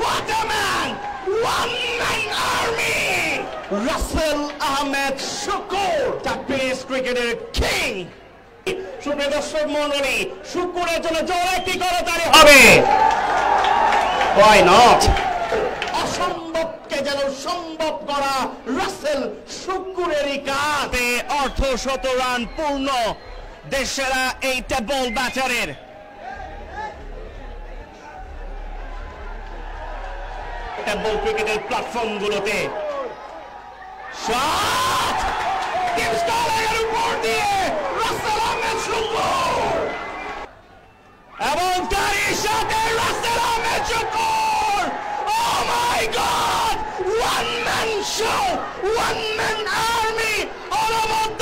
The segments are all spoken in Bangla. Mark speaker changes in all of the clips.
Speaker 1: What a man! One man army! Russell Ahmed Shukur, the best cricketer king. সুপ্রিয় দর্শক মণ্ডলী, শুকুরের জন্য জোরে একটি করতালি হবে। Why not? অসম্ভবকে যেন সম্ভব করা রাসেল শুকুরেরই কাঁধে অর্ধশত রান পূর্ণ দেশসেরা এই টেবল ব্যাটারের। টেবল ক্রিকেটের প্ল্যাটফর্মগুলোতে শট টিম স্টলের উপর দিয়ে রাসেল আহমেদ শুকুর এবং তারই সাথে Russel Ahmed Shukur. Oh my God! One man show, one man army, all about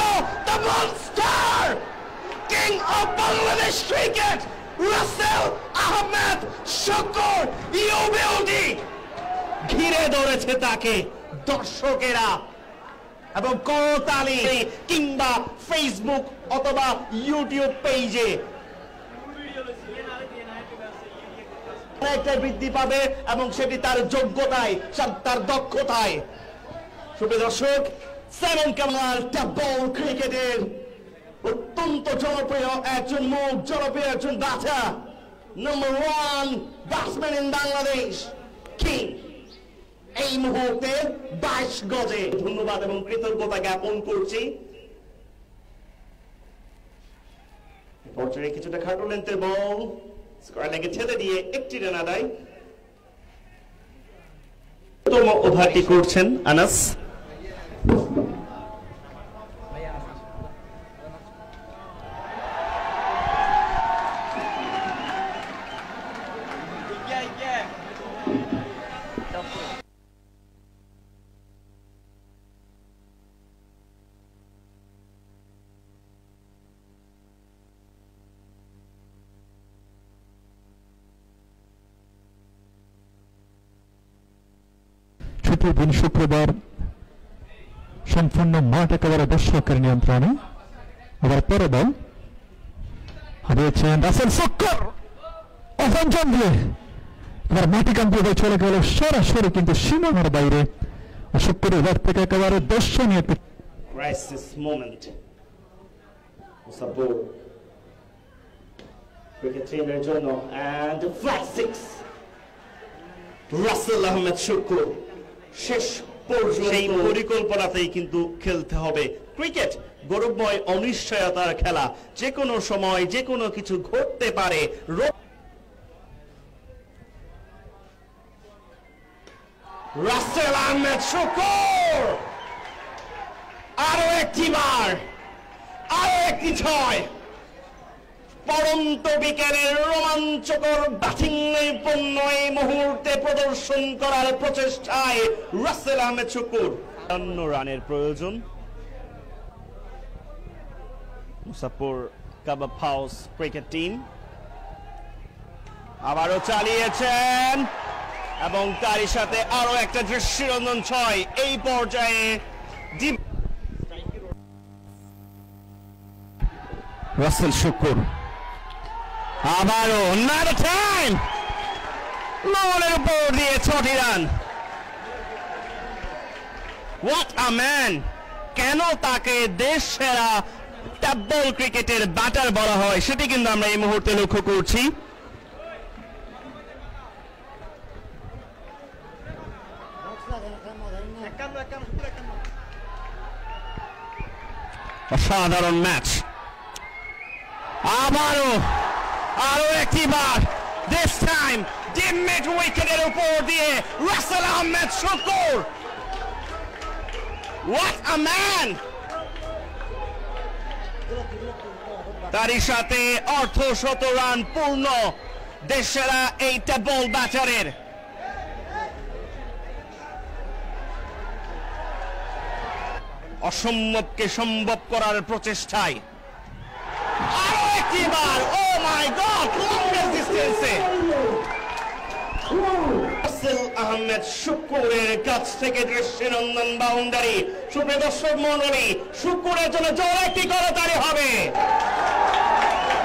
Speaker 1: the monster, king of Bangladesh cricket, Russell Ahmed Shukur, UBLD। ঘিরে ধরেছে তাকে দর্শকেরা এবং করতালি কিংবা ফেসবুক অথবা ইউটিউব পেজে অনেকটাই বৃদ্ধি পাবে এবং সেটি তার যোগ্যতায়, তার দক্ষতায়। সুপ্রিয় দর্শক, সাইমন কামাল টেবল ক্রিকেটের অত্যন্ত জনপ্রিয় একজন মুখ, জনপ্রিয় একজন batter, number 1 batsman in Bangladesh, king. এই মুহূর্তে 22 গজে ধন্যবাদ এবং কৃতজ্ঞতা জ্ঞাপন করছি। পর্যায়ে কিছুটা খাটো লেন্থের বল স্কোয়ারটাকে ছেড়ে দিয়ে একটি রান আদায়। ওভারটি করছেন আনাস।
Speaker 2: দিন শুক্রবার সম্পূর্ণ মাঠ একেবারে দর্শকের নিয়ন্ত্রণে। আবার পরে বল হারিয়েছেন রাসেল শুকুর অফঞ্জন দিয়ে, এবার মাটি কান্তি হয়ে চলে গেল সরাসরি কিন্তু সীমানার বাইরে। শুকুর এবার থেকে একেবারে দর্শনীয়
Speaker 1: ক্রাইসিস মোমেন্ট সাপোর্ট উইকেট টিমের জন্য এন্ড ফ্ল্যাট 6 রাসেল আহমেদ শুকুর। শেষ পর্যন্ত এই পরিকল্পনাতেই কিন্তু খেলতে হবে। ক্রিকেট গৌরবময় অনিশ্চয়তার খেলা, যে কোনো সময় যে কোনো কিছু ঘটতে পারে। রাসেল আহমেদ শুকুর আরো একটি বার, আরো একটি ছয়। পরন্ত বিকেলের রোমাঞ্চকর ব্যাটিং নৈপুণ্য এই মুহূর্তে প্রদর্শন করার প্রচেষ্টায় রাসেল আহমেদ শুকুর। ৫ রানের প্রয়োজন। মুসাফর কাবাব হাউস ক্রিকেট টিম আবারও চালিয়েছেন এবং তারই সাথে আরো একটা দৃষ্টিনন্দন ছয়। এই পর্যায়ে রাসেল শুকুর আবারও not a time লোনের উপর দিয়ে ৬টি রান। What a man! কেন তাকে দেশ সেরা টেবল ক্রিকেটের ব্যাটার বলা হয় সেটি কিন্তু আমরা এই মুহূর্তে লক্ষ্য করছি। অসাধারণ ম্যাচ। আবারও আরো একটি বার, this time ডিপ মিড উইকেটের উপর দিয়ে রাসেল আহমেদ শুকুর। What a man! তারই সাথে অর্ধশত রান পূর্ণ দেশসেরা এই টেবল ব্যাটারের। অসম্ভবকে সম্ভব করার প্রচেষ্টায় আরো একটি বার, ও মাই গড, লংগেস্ট ডিস্টেন্সে রাসেল আহমেদ শুকুরের কাছ থেকে দৃষ্টিনন্দন বাউন্ডারি। সুপ্রিয় দর্শক মণ্ডলী, শুকুরের জন্য জোরে একটি করতালি হবে।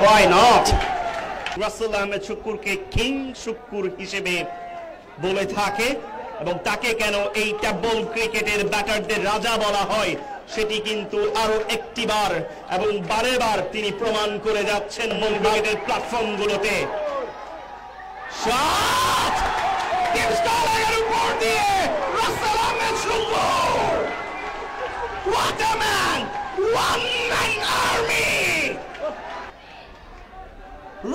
Speaker 1: Why not? রাসেল আহমেদ শুকুরকে কিং শুকুর হিসেবে বলে থাকে এবং তাকে কেন এই টেবল ক্রিকেটের ব্যাটারদের রাজা বলা হয় সেটি কিন্তু আরো একটিবার এবং বারেবার তিনি প্রমাণ করে যাচ্ছেন মূল ক্রিকেটের প্ল্যাটফর্মগুলোতে। শট! টিম স্কয়ারের উপর দিয়ে রাসেল আহমেদ শুকুর! What a man! One man army!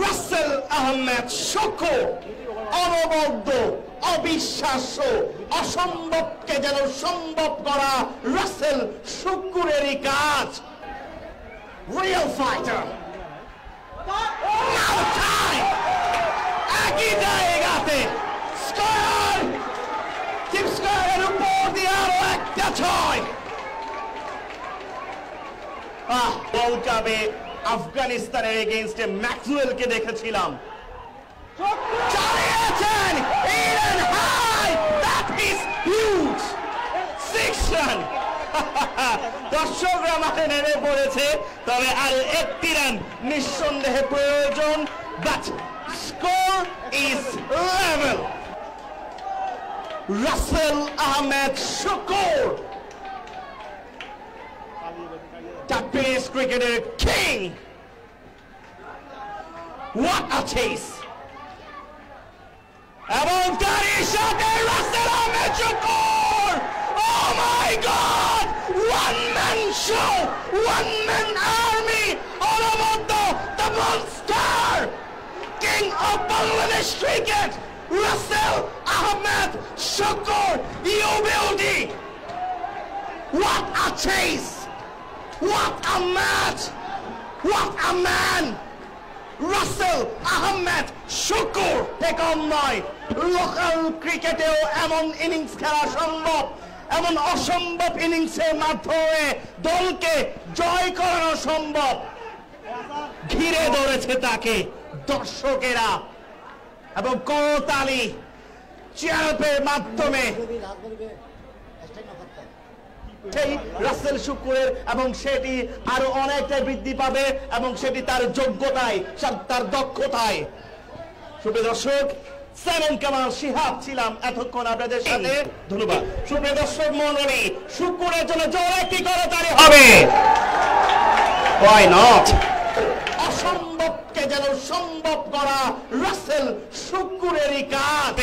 Speaker 1: Rasel Ahmed শুকুর অনবদ্য, অবিশ্বাস্য, অসম্ভবকে যেন সম্ভব করা রাসেল শুকুরেরই কাজ। Real fighter. Now time! একই জায়গাতে স্কয়ার, টিম স্কয়ারের উপর দিয়ে আরো একটা ছয়। ওয়ার্ল্ড কাপে আফগানিস্তানের এগেইনস্টে ম্যাক্সওয়েলকে দেখেছিলাম, চালিয়েছেন Eden high, that is huge, 6 run. দর্শকরা মাঠে নেমে পড়েছে, তবে আরো একটি রান নিঃসন্দেহে প্রয়োজন, but score is level. Russel Ahmed Shukur, test ক্রিকেটের কিং। What a chase! এবং তারই সাথে Russel Ahmed Shukur! Oh my God! One man show, one man army, অনবদ্য, the monster, king of Bangladesh cricket, Russel Ahmed Shukur, you beauty! What a chase! What a match! What a man! Russel Ahmed Shukur টেকন নয়, লোকাল ক্রিকেটেও এমন ইনিংস খেলা সম্ভব, এমন অসম্ভব ইনিংসের মাধ্যমে দলকে জয় করানো সম্ভব। ঘিরে ধরেছে তাকে দর্শকেরা এবং করতালি, চেয়ারপের মাধ্যমে সেই রাসেল শুকুরের, এবং সেটি আরো অনেকটাই বৃদ্ধি পাবে এবং সেটি তার যোগ্যতায়, তার দক্ষতায়। সুপ্রিয় দর্শক, সাইমন কামাল শিহাব ছিলাম এতক্ষণ আপনাদের সাথে, ধন্যবাদ। সুপ্রিয় দর্শক মণ্ডলী, শুকুরের জন্য জোরে একটি করতালি হবে। Why not? অসম্ভবকে যেন সম্ভব করা রাসেল শুকুরেরই কাজ।